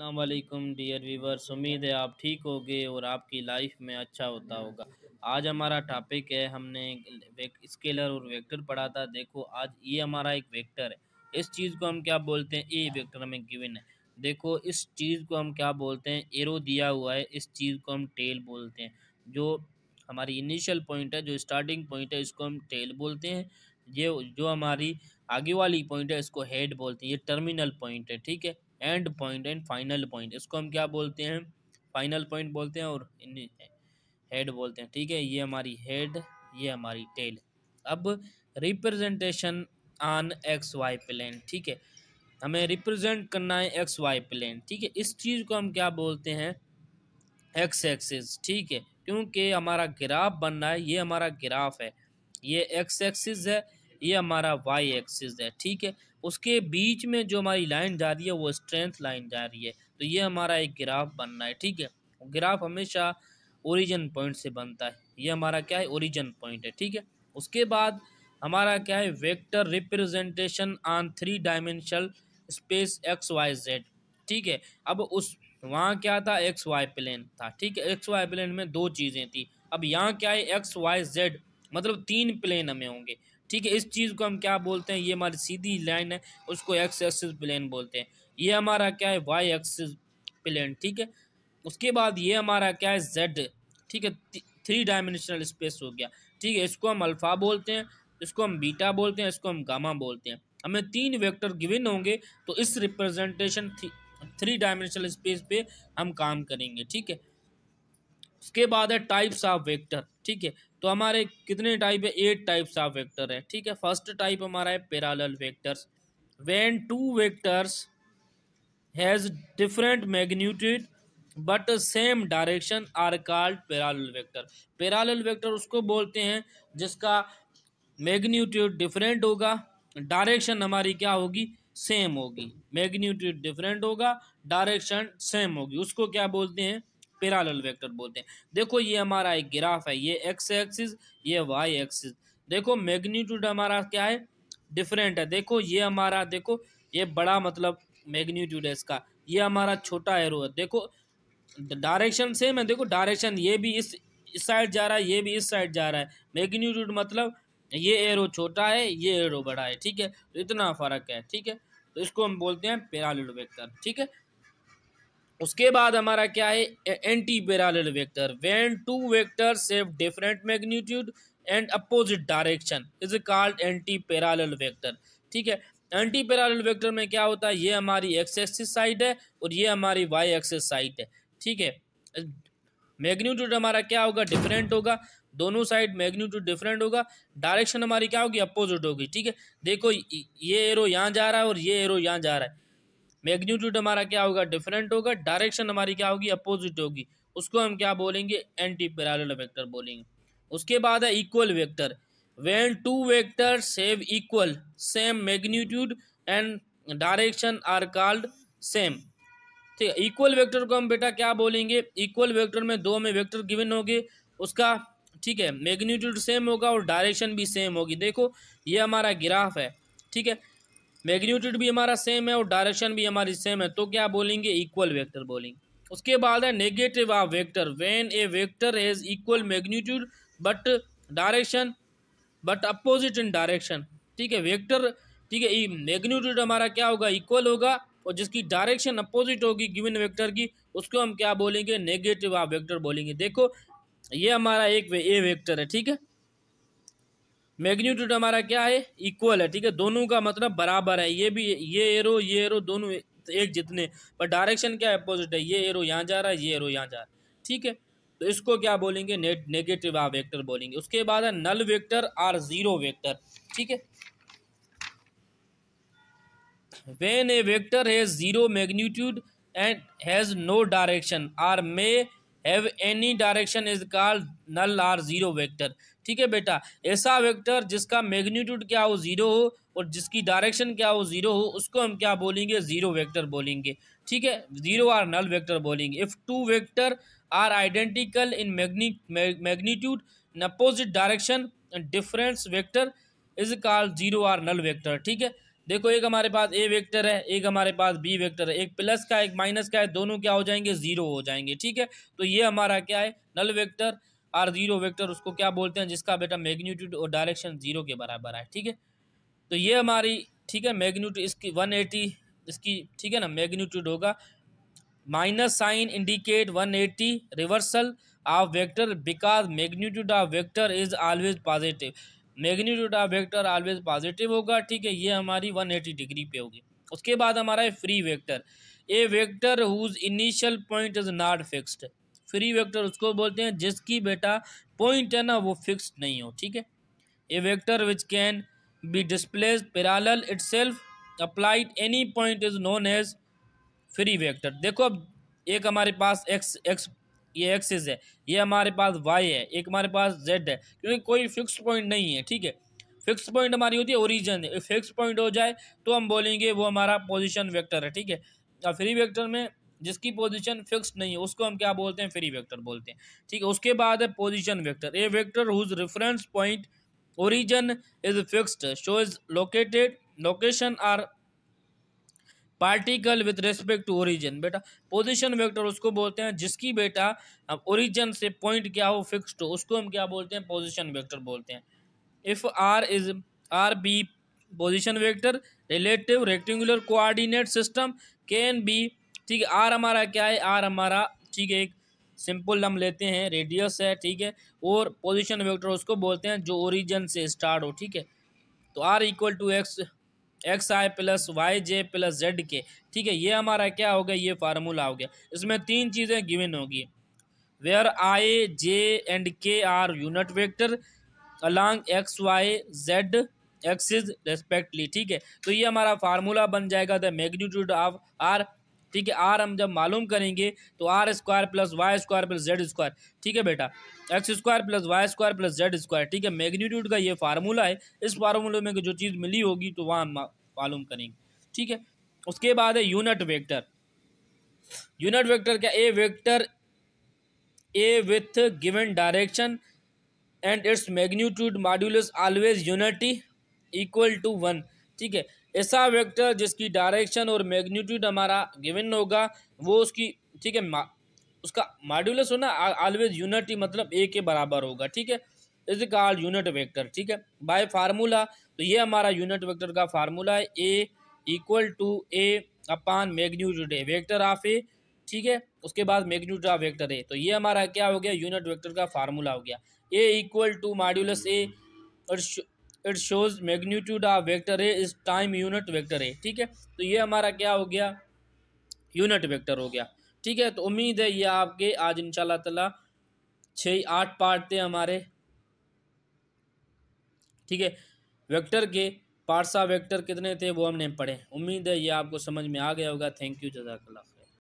अस्सलाम वालेकुम dear viewers. उम्मीद है आप ठीक होगे और आपकी लाइफ में अच्छा होता होगा। आज हमारा टॉपिक है, हमने स्केलर और वेक्टर पढ़ा था। देखो आज ये हमारा एक वेक्टर है। इस चीज़ को हम क्या बोलते हैं, ए वेक्टर हमें गिवन है। देखो इस चीज़ को हम क्या बोलते हैं, एरो दिया हुआ है, इस चीज़ को हम टेल बोलते हैं। जो हमारी इनिशियल पॉइंट है, जो स्टार्टिंग पॉइंट है, इसको हम टेल बोलते हैं। ये जो हमारी आगे वाली पॉइंट है, इसको हेड बोलते हैं। ये टर्मिनल पॉइंट है, ठीक है। And point and final point, इसको हम क्या बोलते हैं, फाइनल पॉइंट बोलते हैं और हेड बोलते हैं, ठीक है। ये हमारी हेड, ये हमारी टेल। अब representation on X Y plane, ठीक है। हमें रिप्रेजेंट करना है एक्स वाई प्लेन, ठीक है। इस चीज़ को हम क्या बोलते हैं, एक्स एक्सिस, ठीक है। क्योंकि हमारा ग्राफ बन रहा है, ये हमारा ग्राफ है, ये एक्स एक्सिस है, ये हमारा वाई एक्सिस है, ठीक है। उसके बीच में जो हमारी लाइन जा रही है वो स्ट्रेंथ लाइन जा रही है, तो ये हमारा एक ग्राफ बन रहा है, ठीक है। ग्राफ हमेशा ओरिजिन पॉइंट से बनता है, ये हमारा क्या है, ओरिजिन पॉइंट है, ठीक है। उसके बाद हमारा क्या है, vector representation on 3 dimensional space X Y Z, ठीक है। अब उस वहाँ क्या था, एक्स वाई प्लेन था, ठीक है। एक्स वाई प्लेन में दो चीज़ें थी। अब यहाँ क्या है, एक्स वाई जेड, मतलब 3 प्लेन हमें होंगे, ठीक है। इस चीज़ को हम क्या बोलते हैं, ये हमारी सीधी लाइन है, उसको एक्स एक्सिस प्लेन बोलते हैं। ये हमारा क्या है, वाई एक्सिस प्लेन, ठीक है। उसके बाद ये हमारा क्या है, जेड, ठीक है। 3 डायमेंशनल स्पेस हो गया, ठीक है। इसको हम अल्फ़ा बोलते हैं, इसको हम बीटा बोलते हैं, इसको हम गामा बोलते हैं। हमें 3 वेक्टर गिवन होंगे, तो इस रिप्रेजेंटेशन 3 डायमेंशनल स्पेस पे हम काम करेंगे, ठीक है। उसके बाद है टाइप्स ऑफ वेक्टर, ठीक है। तो हमारे कितने टाइप है, 8 टाइप्स ऑफ वेक्टर है, ठीक है। फर्स्ट टाइप हमारा है parallel vectors. When 2 vectors has different magnitude but same direction are called parallel vector. Parallel vector उसको बोलते हैं जिसका मैग्नीट्यूड डिफरेंट होगा, डायरेक्शन हमारी क्या होगी, सेम होगी। मैग्नीट्यूड डिफरेंट होगा, डायरेक्शन सेम होगी, उसको क्या बोलते हैं, पैरेलल वेक्टर बोलते हैं। देखो ये हमारा एक ग्राफ है, ये एक्स एक्सिस, ये वाई एक्सिस। देखो मैग्नीट्यूड हमारा क्या है, डिफरेंट है। देखो ये हमारा, देखो ये बड़ा मतलब मैग्नीट्यूड है इसका, ये हमारा छोटा एरो है। देखो डायरेक्शन सेम है, देखो डायरेक्शन ये भी इस साइड जा रहा है, ये भी इस साइड जा रहा है। मैग्नीट्यूड मतलब ये एरो छोटा है, ये एरो बड़ा है, ठीक है। तो इतना फर्क है, ठीक है। तो इसको हम बोलते हैं पैरेलल वेक्टर, ठीक है। उसके बाद हमारा क्या है, anti parallel vector. When 2 vectors have different magnitude and opposite direction is called anti parallel vector, ठीक है। एंटी पैरेलल वेक्टर में क्या होता है, ये हमारी एक्स एक्सिस साइड है और ये हमारी वाई एक्सिस साइड है, ठीक है। मैग्नीट्यूड हमारा क्या होगा, डिफरेंट होगा, दोनों साइड मैग्नीट्यूड डिफरेंट होगा, डायरेक्शन हमारी क्या होगी, अपोजिट होगी, ठीक है। देखो ये एरो यहाँ जा रहा है और ये एरो यहाँ जा रहा है, मैग्नीट्यूड हमारा क्या होगा, डिफरेंट होगा, डायरेक्शन हमारी क्या होगी, अपोजिट होगी, उसको हम क्या बोलेंगे, एंटी पैरेलल वेक्टर बोलेंगे। उसके बाद है equal vector. When 2 vectors have equal same magnitude and direction are called same, ठीक है। इक्वल वेक्टर को हम बेटा क्या बोलेंगे, इक्वल वेक्टर में दो में वेक्टर गिवन होंगे, उसका ठीक है मैग्नीट्यूड सेम होगा और डायरेक्शन भी सेम होगी। देखो ये हमारा ग्राफ है, ठीक है। मैग्नीट्यूड भी हमारा सेम है और डायरेक्शन भी हमारी सेम है, तो क्या बोलेंगे, इक्वल वेक्टर बोलेंगे। उसके बाद है negative of vector. When a vector has equal magnitude but direction but opposite in direction, ठीक है। वेक्टर, ठीक है, मैग्नीट्यूड हमारा क्या होगा, इक्वल होगा और जिसकी डायरेक्शन अपोजिट होगी गिवन वेक्टर की, उसको हम क्या बोलेंगे, नेगेटिव ऑफ वेक्टर बोलेंगे। देखो ये हमारा एक ए वेक्टर है, ठीक है। मैग्नीट्यूड हमारा क्या है, इक्वल है, ठीक है, दोनों का मतलब बराबर है। ये भी ये एरो दोनों एक जितने, पर डायरेक्शन क्या है, अपोजिट है। ये एरो यहाँ जा रहा है, ये एरो यहाँ जा रहा है, ठीक है। तो इसको क्या बोलेंगे, नेगेटिव ऑफ वेक्टर बोलेंगे। उसके बाद है नल वेक्टर और जीरो वेक्टर, ठीक है। When a vector has zero magnitude and has no direction और may have any direction is called null और जीरो वेक्टर, ठीक है बेटा। ऐसा वेक्टर जिसका मैग्नीट्यूड क्या हो, जीरो हो, और जिसकी डायरेक्शन क्या हो, जीरो हो, उसको हम क्या बोलेंगे, जीरो वेक्टर बोलेंगे, ठीक है। जीरो और नल वेक्टर बोलेंगे। If 2 vector are identical in magnitude in opposite direction difference vector is called zero और नल वेक्टर, ठीक है। देखो एक हमारे पास ए वेक्टर है, एक हमारे पास बी वेक्टर है, एक प्लस का एक माइनस का है, दोनों क्या हो जाएंगे, जीरो हो जाएंगे। ठीक है, तो ये हमारा क्या है, नल वेक्टर और जीरो वेक्टर उसको क्या बोलते हैं, जिसका बेटा मैग्नीट्यूड और डायरेक्शन जीरो के बराबर है। ठीक है, तो ये हमारी, ठीक है, मैग्नीट्यूड इसकी 180 इसकी, ठीक है ना, मैग्नीट्यूड होगा minus sign indicate 180 reversal of vector because magnitude of vector is always positive. Magnitude of vector always positive होगा। ठीक है, ये हमारी 180 डिग्री पे होगी। उसके बाद हमारा है free vector, a vector whose initial point is not fixed. Free vector उसको बोलते हैं जिसकी बेटा पॉइंट है ना वो फिक्स्ड नहीं हो। ठीक है, a vector which can be displaced parallel itself applied any point is known as free vector. देखो अब एक हमारे पास एक्स एक्स ये एक्सिस है, ये हमारे पास वाई है, एक हमारे पास जेड है, क्योंकि कोई फिक्स पॉइंट नहीं है। ठीक है, फिक्स पॉइंट हमारी होती है ओरिजिन। फिक्स पॉइंट हो जाए तो हम बोलेंगे वो हमारा पोजीशन वेक्टर है। ठीक है, अब फ्री वेक्टर में जिसकी पोजीशन फिक्स नहीं है उसको हम क्या बोलते हैं, फ्री वेक्टर बोलते हैं। ठीक है, उसके बाद है position vector, a vector whose reference point origin is fixed show is located location or particle with respect to origin. बेटा पोजीशन वेक्टर उसको बोलते हैं जिसकी बेटा ओरिजिन से पॉइंट क्या हो, फिक्स्ड हो, उसको हम क्या बोलते हैं, पोजीशन वेक्टर बोलते हैं। If R is R B position vector relative rectangular coordinate system can be. ठीक है, आर हमारा क्या है, आर हमारा, ठीक है, एक सिंपल हम लेते हैं रेडियस है। ठीक है, और पोजीशन वेक्टर उसको बोलते हैं जो ओरिजिन से स्टार्ट हो। ठीक है, तो R equal to X I plus Y J plus Z K. ठीक है, ये हमारा क्या हो गया, ये फार्मूला हो गया। इसमें तीन चीज़ें गिवन होगी, where i j and k are unit vector along x Y z axis respectively. ठीक है, तो ये हमारा फार्मूला बन जाएगा द मैग्नीट्यूड ऑफ आर। ठीक है, आर हम जब मालूम करेंगे तो r square plus y square plus z square. ठीक है बेटा, x square plus y square plus z square. ठीक है, मैग्नीट्यूड का ये फार्मूला है। इस फार्मूले में जो चीज़ मिली होगी तो वहाँ मालूम करेंगे। ठीक है, उसके बाद है यूनिट वेक्टर। यूनिट वेक्टर क्या, a vector A with given direction and its magnitude modulus always unity equal to 1। ठीक है, ऐसा वेक्टर जिसकी डायरेक्शन और मैग्नीट्यूड हमारा गिवन होगा वो उसकी, ठीक है, उसका मॉड्यूलस हो ना ऑलवेज यूनिटी मतलब ए के बराबर होगा। ठीक है, इज कॉल्ड यूनिट वेक्टर। ठीक है, बाय फार्मूला, तो ये हमारा यूनिट वेक्टर का फार्मूला है, A equal to A upon magnitude A vector of A. ठीक है, उसके बाद मैग्नीट्यूड ऑफ वेक्टर ए, तो ये हमारा क्या हो गया, यूनिट वेक्टर का फार्मूला हो गया। A equal to modulus A, it shows magnitude of vector A is time unit vector A. ठीक है, तो ये हमारा क्या हो गया, यूनिट वेक्टर हो गया। ठीक है, तो उम्मीद है ये आपके आज इंशाल्लाह ताला 6-8 पार्ट थे हमारे। ठीक है, वेक्टर के पार्ट्स ऑफ वेक्टर कितने थे वो हमने पढ़े। उम्मीद है ये आपको समझ में आ गया होगा। थैंक यू, जज़ाकल्लाह।